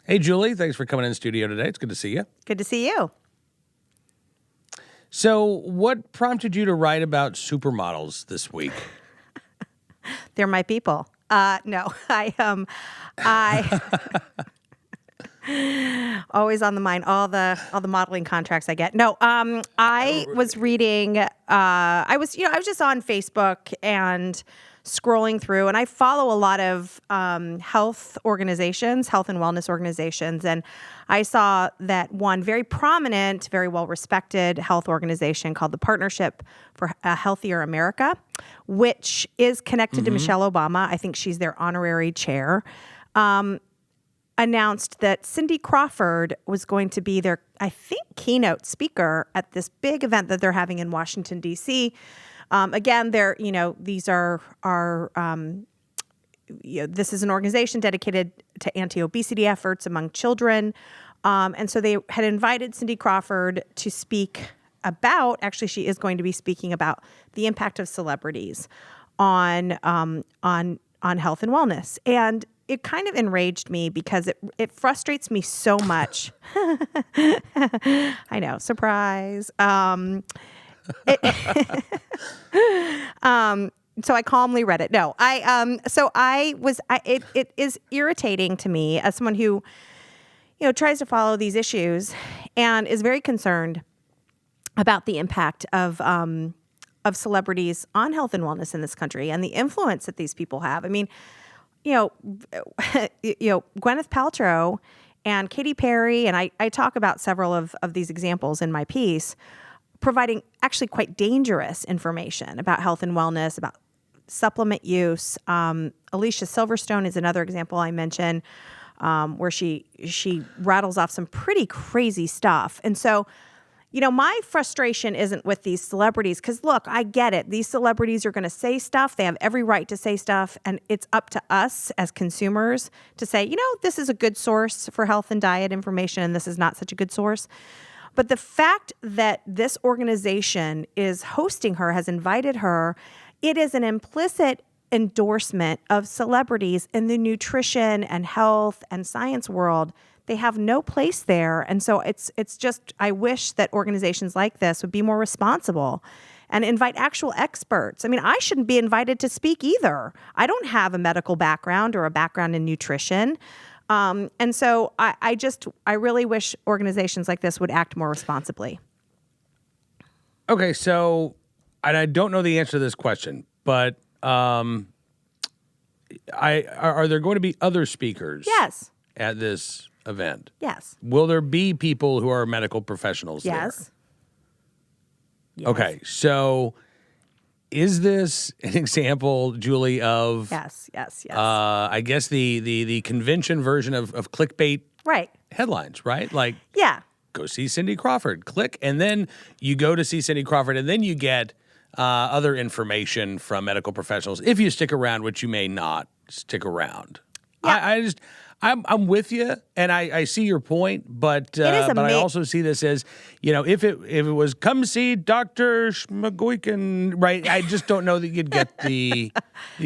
Hey, Julie, thanks for coming in studio today. It's good to see you. Good to see you. So what prompted you to write about supermodels this week? They're my people. No, I always on the mind, all the modeling contracts I get. No, I was reading, I was just on Facebook and scrolling through, and I follow a lot of health organizations, health and wellness organizations, and I saw that one very prominent, very well-respected health organization called the Partnership for a Healthier America, which is connected to Michelle Obama. I think she's their honorary chair. Announced that Cindy Crawford was going to be their, I think, keynote speaker at this big event that they're having in Washington, D.C. Again, these are this is an organization dedicated to anti-obesity efforts among children. And so they had invited Cindy Crawford to speak about, actually she is going to be speaking about the impact of celebrities on health and wellness. And it kind of enraged me because it frustrates me so much. I know, surprise. So I calmly read it. No, it is irritating to me as someone who, tries to follow these issues and is very concerned about the impact of celebrities on health and wellness in this country and the influence that these people have. I mean, Gwyneth Paltrow and Katy Perry, and I talk about several of these examples in my piece, providing actually quite dangerous information about health and wellness, about supplement use. Alicia Silverstone is another example I mention, where she rattles off some pretty crazy stuff. And so, my frustration isn't with these celebrities because, look, I get it. These celebrities are going to say stuff. They have every right to say stuff. And it's up to us as consumers to say, this is a good source for health and diet information, and this is not such a good source. But the fact that this organization is hosting her, has invited her, it is an implicit endorsement of celebrities in the nutrition and health and science world. They have no place there. And so it's just, I wish that organizations like this would be more responsible and invite actual experts. I mean, I shouldn't be invited to speak either. I don't have a medical background or a background in nutrition. And so I really wish organizations like this would act more responsibly. Okay, so, and I don't know the answer to this question, but are there going to be other speakers? Yes. At this event? Yes. Will there be people who are medical professionals Yes. there? Okay, so is this an example, Julie, of Yes. I guess the convention version of clickbait headlines, right? Like, yeah, go see Cindy Crawford, click, and then you go to see Cindy Crawford, and then you get other information from medical professionals if you stick around, which you may not stick around. Yeah. I'm with you, and I see your point, but I also see this as, if it was come see Dr. Schmagoykin, right? I just don't know that you'd get the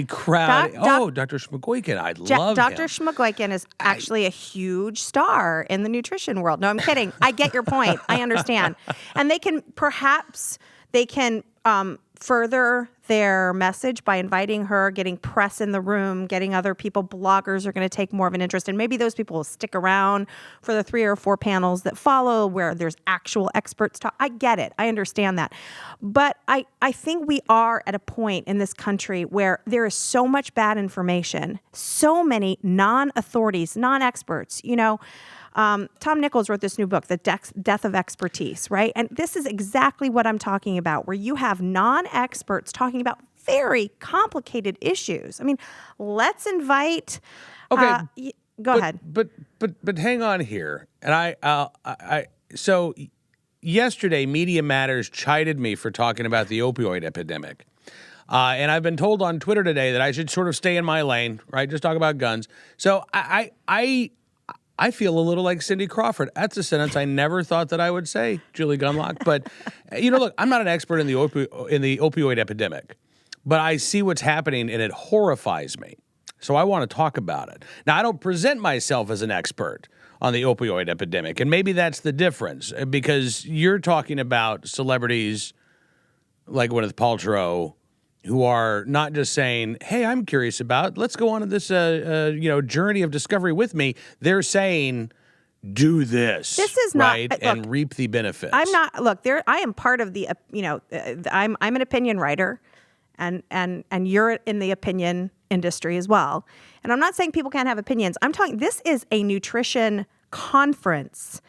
crowd. Dr. Schmagoykin, I love him. Dr. Schmagoykin is actually a huge star in the nutrition world. No, I'm kidding. I get your point. I understand, and they can further their message by inviting her, getting press in the room, getting other people, bloggers are going to take more of an interest. And maybe those people will stick around for the 3 or 4 panels that follow where there's actual experts talk. I get it. I understand that. But I think we are at a point in this country where there is so much bad information, so many non-authorities, non-experts, Tom Nichols wrote this new book, The Death of Expertise, right? And this is exactly what I'm talking about, where you have non-experts talking about very complicated issues. I mean, let's invite. Okay, go ahead. But hang on here, and so yesterday, Media Matters chided me for talking about the opioid epidemic. And I've been told on Twitter today that I should sort of stay in my lane, right? Just talk about guns. So I feel a little like Cindy Crawford. That's a sentence I never thought that I would say, Julie Gunlock. But, look, I'm not an expert in the opioid epidemic, but I see what's happening, and it horrifies me. So I want to talk about it. Now, I don't present myself as an expert on the opioid epidemic, and maybe that's the difference, because you're talking about celebrities like Gwyneth Paltrow who are not just saying, hey, I'm curious about, let's go on this journey of discovery with me. They're saying, do this. This is right, not, and look, reap the benefits. I'm not, look, there, I am part of the, I'm an opinion writer, and you're in the opinion industry as well. And I'm not saying people can't have opinions. I'm talking, this is a nutrition conference.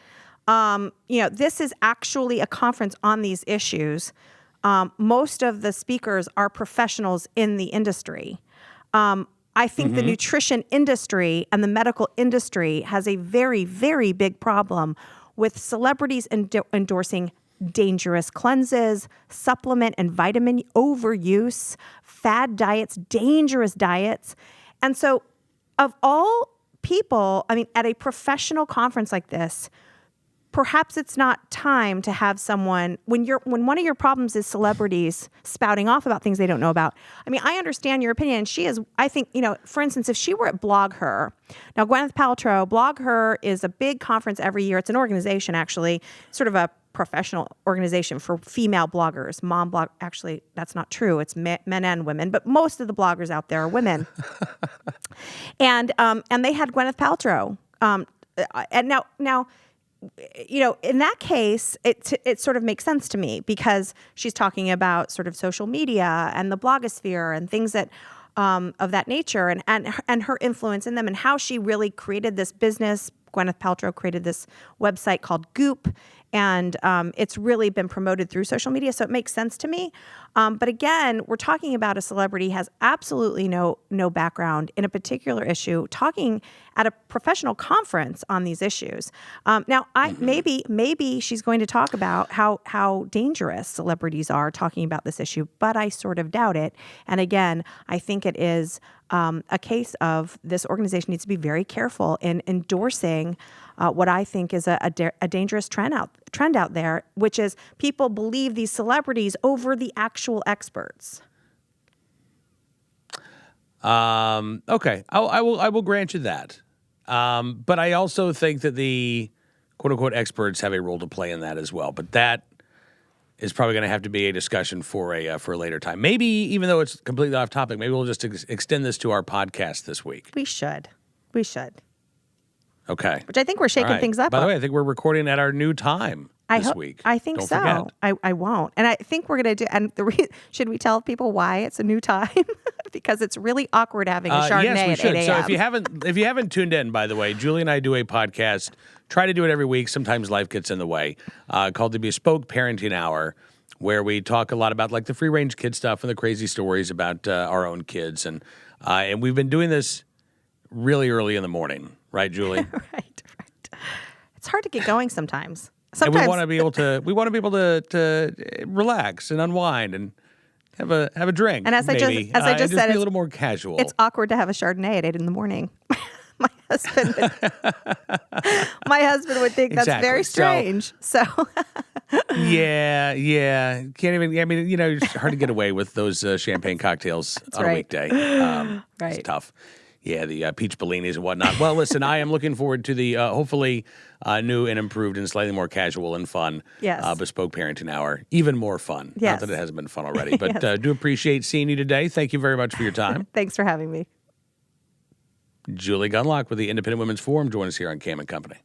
This is actually a conference on these issues. Most of the speakers are professionals in the industry. I think the nutrition industry and the medical industry has a very, very big problem with celebrities endorsing dangerous cleanses, supplement and vitamin overuse, fad diets, dangerous diets. And so of all people, I mean, at a professional conference like this, perhaps it's not time to have someone when one of your problems is celebrities spouting off about things they don't know about. I mean, I understand your opinion. She is, I think, for instance, if she were at Blog Her, now Gwyneth Paltrow, Blog Her is a big conference every year. It's an organization, actually, sort of a professional organization for female bloggers. Mom blog, actually, that's not true. It's men and women, but most of the bloggers out there are women. and they had Gwyneth Paltrow. And now. In that case, it sort of makes sense to me, because she's talking about sort of social media and the blogosphere and things that of that nature, and her influence in them, and how she really created this business. Gwyneth Paltrow created this website called Goop, and it's really been promoted through social media, so it makes sense to me. But again, we're talking about a celebrity has absolutely no background in a particular issue, talking at a professional conference on these issues. Now, maybe she's going to talk about how dangerous celebrities are talking about this issue, but I sort of doubt it. And again, I think it is a case of this organization needs to be very careful in endorsing what I think is a dangerous trend out there, which is people believe these celebrities over the actual experts. Okay, I will grant you that, but I also think that the quote unquote experts have a role to play in that as well. But that is probably going to have to be a discussion for a later time. Maybe, even though it's completely off topic, maybe we'll just extend this to our podcast this week. We should. Okay. Which I think we're shaking things up. By the way, I think we're recording at our new time this week. I think Don't so. forget. I won't. And I think we're going to do, and should we tell people why it's a new time? Because it's really awkward having a Chardonnay yes, we at should. 8 a.m. So if you haven't tuned in, by the way, Julie and I do a podcast, try to do it every week. Sometimes life gets in the way, called the Bespoke Parenting Hour, where we talk a lot about like the free-range kid stuff and the crazy stories about our own kids. And we've been doing this really early in the morning. Right, Julie? Right. It's hard to get going sometimes. And we want to be able to relax and unwind and have a drink. And as I just said, be a little more casual. It's awkward to have a Chardonnay at 8 a.m. My husband would think that's very strange. So yeah, can't even. I mean, it's hard to get away with those champagne cocktails on a weekday. Right, it's tough. Yeah, the peach Bellinis and whatnot. Well, listen, I am looking forward to the hopefully new and improved and slightly more casual and fun Bespoke Parenting Hour. Even more fun. Yes. Not that it hasn't been fun already, but do appreciate seeing you today. Thank you very much for your time. Thanks for having me. Julie Gunlock with the Independent Women's Forum. Join us here on Cam & Company.